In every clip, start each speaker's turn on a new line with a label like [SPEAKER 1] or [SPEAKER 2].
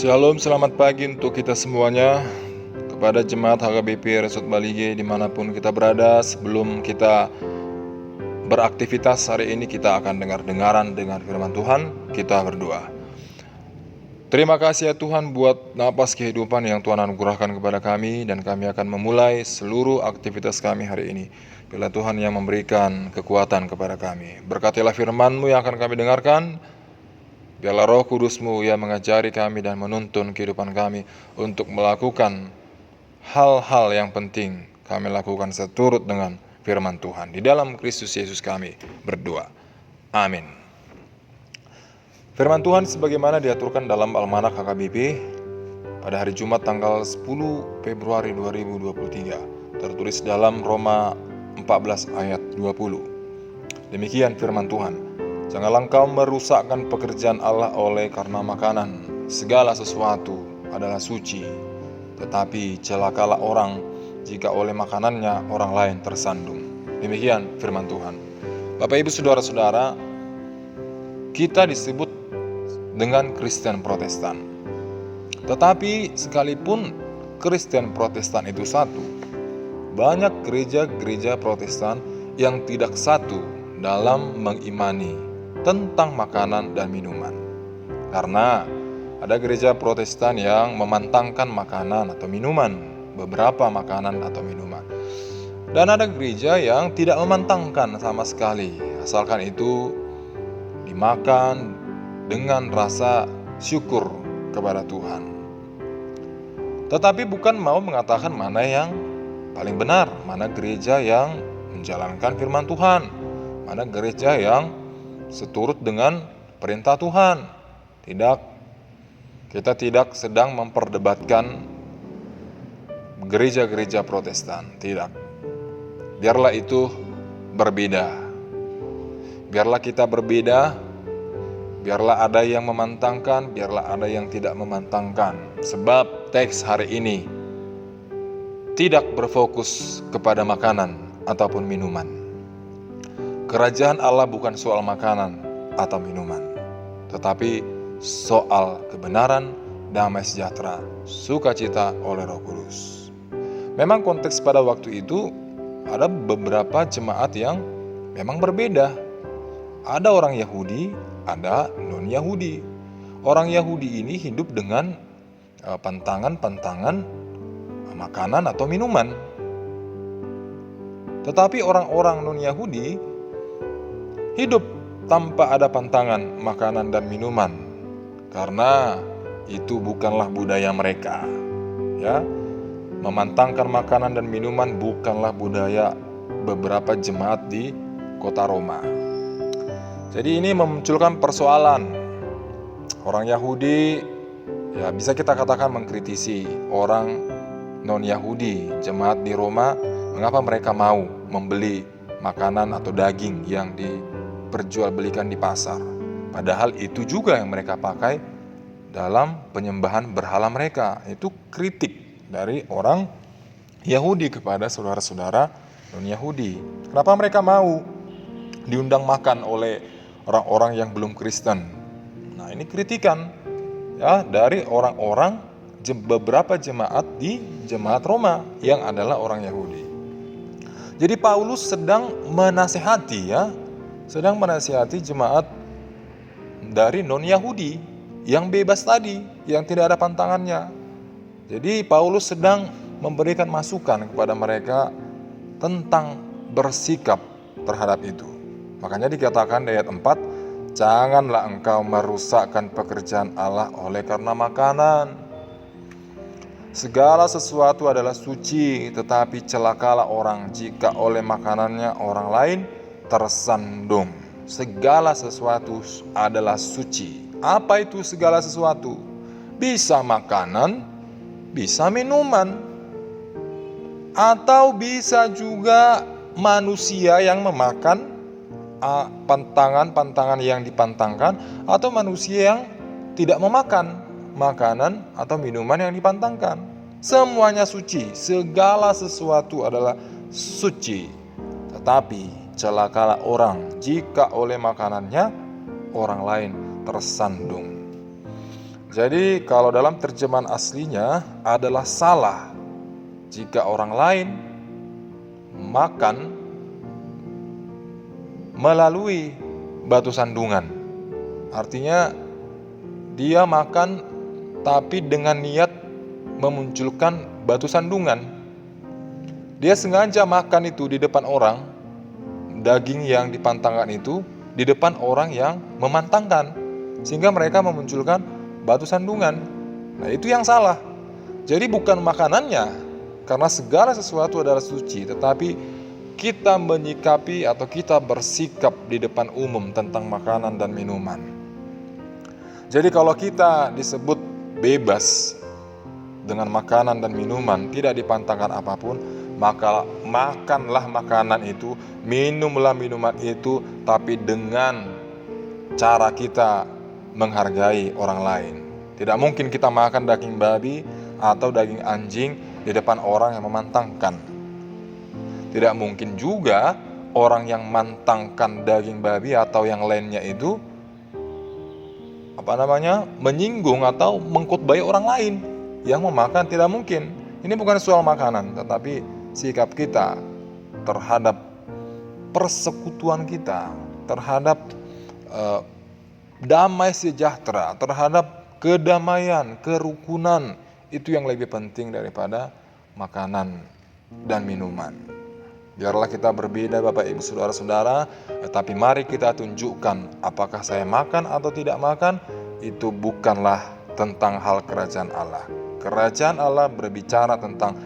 [SPEAKER 1] Shalom, selamat pagi untuk kita semuanya. Kepada jemaat HKBP Resort Balige dimanapun kita berada, sebelum kita beraktivitas hari ini, kita akan dengar-dengaran dengan firman Tuhan. Kita berdoa. Terima kasih ya Tuhan buat napas kehidupan yang Tuhan anugerahkan kepada kami, dan kami akan memulai seluruh aktivitas kami hari ini. Bila Tuhan yang memberikan kekuatan kepada kami. Berkatilah firman-Mu yang akan kami dengarkan. Biarlah Roh Kudus-Mu yang mengajari kami dan menuntun kehidupan kami untuk melakukan hal-hal yang penting kami lakukan seturut dengan firman Tuhan. Di dalam Kristus Yesus kami berdoa. Amin. Firman Tuhan sebagaimana diaturkan dalam Almanak HKBP pada hari Jumat tanggal 10 Februari 2023. Tertulis dalam Roma 14 ayat 20. Demikian firman Tuhan. Janganlah engkau merusakkan pekerjaan Allah oleh karena makanan. Segala sesuatu adalah suci, tetapi celakalah orang jika oleh makanannya orang lain tersandung. Demikian firman Tuhan. Bapak Ibu Saudara-saudara, kita disebut dengan Kristen Protestan. Tetapi sekalipun Kristen Protestan itu satu, banyak gereja-gereja Protestan yang tidak satu dalam mengimani tentang makanan dan minuman. Karena ada gereja Protestan yang memantangkan makanan atau minuman, beberapa makanan atau minuman. Dan ada gereja yang tidak memantangkan sama sekali, asalkan itu dimakan dengan rasa syukur kepada Tuhan. Tetapi bukan mau mengatakan mana yang paling benar, mana gereja yang menjalankan firman Tuhan, mana gereja yang seturut dengan perintah Tuhan. Tidak, kita tidak sedang memperdebatkan gereja-gereja Protestan. Tidak. Biarlah itu berbeda. Biarlah kita berbeda. Biarlah ada yang memantangkan, biarlah ada yang tidak memantangkan. Sebab teks hari ini tidak berfokus kepada makanan ataupun minuman. Kerajaan Allah bukan soal makanan atau minuman, tetapi soal kebenaran, damai sejahtera, sukacita oleh Roh Kudus. Memang konteks pada waktu itu ada beberapa jemaat yang memang berbeda. Ada orang Yahudi, ada non-Yahudi. Orang Yahudi ini hidup dengan pantangan-pantangan makanan atau minuman. Tetapi orang-orang non-Yahudi hidup tanpa ada pantangan makanan dan minuman, karena itu bukanlah budaya mereka. Ya, memantangkan makanan dan minuman bukanlah budaya beberapa jemaat di kota Roma. Jadi ini memunculkan persoalan. Orang Yahudi, ya bisa kita katakan mengkritisi orang non-Yahudi, jemaat di Roma, mengapa mereka mau membeli makanan atau daging yang diperjualbelikan di pasar. Padahal itu juga yang mereka pakai dalam penyembahan berhala mereka. Itu kritik dari orang Yahudi kepada saudara-saudara non-Yahudi. Kenapa mereka mau diundang makan oleh orang-orang yang belum Kristen? Nah, ini kritikan ya dari orang-orang beberapa jemaat di jemaat Roma yang adalah orang Yahudi. Jadi Paulus sedang menasihati jemaat dari non-Yahudi yang bebas tadi, yang tidak ada pantangannya. Jadi Paulus sedang memberikan masukan kepada mereka tentang bersikap terhadap itu. Makanya dikatakan di ayat 4, janganlah engkau merusakkan pekerjaan Allah oleh karena makanan. Segala sesuatu adalah suci, tetapi celakalah orang jika oleh makanannya orang lain tersandung. Segala sesuatu adalah suci. Apa itu segala sesuatu? Bisa makanan, bisa minuman, atau bisa juga manusia yang memakan pantangan-pantangan yang dipantangkan, atau manusia yang tidak memakan makanan atau minuman yang dipantangkan. Semuanya suci, segala sesuatu adalah suci. Tetapi celakalah orang jika oleh makanannya orang lain tersandung. Jadi kalau dalam terjemahan aslinya adalah salah jika orang lain makan melalui batu sandungan. Artinya dia makan tapi dengan niat memunculkan batu sandungan. Dia sengaja makan itu di depan orang, daging yang dipantangkan itu di depan orang yang memantangkan, sehingga mereka memunculkan batu sandungan. Nah, itu yang salah. Jadi bukan makanannya, karena segala sesuatu adalah suci, tetapi kita menyikapi atau kita bersikap di depan umum tentang makanan dan minuman. Jadi kalau kita disebut bebas dengan makanan dan minuman, tidak dipantangkan apapun, maka makanlah makanan itu, minumlah minuman itu, tapi dengan cara kita menghargai orang lain. Tidak mungkin kita makan daging babi atau daging anjing di depan orang yang memantangkan. Tidak mungkin juga orang yang mantangkan daging babi atau yang lainnya itu menyinggung atau mengkhotbahi orang lain yang memakan. Tidak mungkin. Ini bukan soal makanan, tetapi sikap kita terhadap persekutuan kita, terhadap damai sejahtera, terhadap kedamaian, kerukunan, itu yang lebih penting daripada makanan dan minuman. Biarlah kita berbeda Bapak Ibu Saudara-saudara, tetapi mari kita tunjukkan apakah saya makan atau tidak makan, itu bukanlah tentang hal kerajaan Allah. Kerajaan Allah berbicara tentang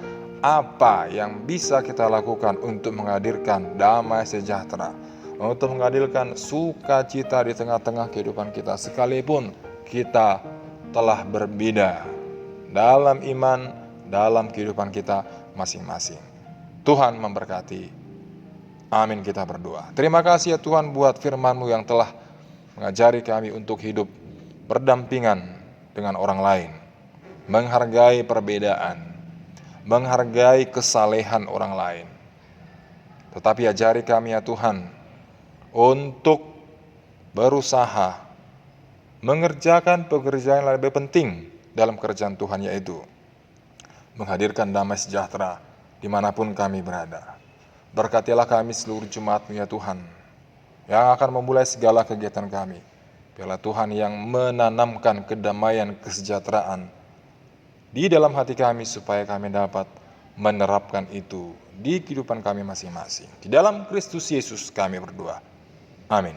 [SPEAKER 1] apa yang bisa kita lakukan untuk menghadirkan damai sejahtera, untuk menghadirkan sukacita di tengah-tengah kehidupan kita, sekalipun kita telah berbeda dalam iman, dalam kehidupan kita masing-masing. Tuhan memberkati. Amin, kita berdoa. Terima kasih ya Tuhan buat firman-Mu yang telah mengajari kami untuk hidup berdampingan dengan orang lain, menghargai perbedaan, menghargai kesalehan orang lain. Tetapi ajari kami ya Tuhan untuk berusaha mengerjakan pekerjaan yang lebih penting dalam kerjaan Tuhan, yaitu menghadirkan damai sejahtera dimanapun kami berada. Berkatilah kami seluruh jemaat-Mu ya Tuhan, yang akan memulai segala kegiatan kami. Biarlah Tuhan yang menanamkan kedamaian, kesejahteraan di dalam hati kami, supaya kami dapat menerapkan itu di kehidupan kami masing-masing. Di dalam Kristus Yesus kami berdoa. Amin.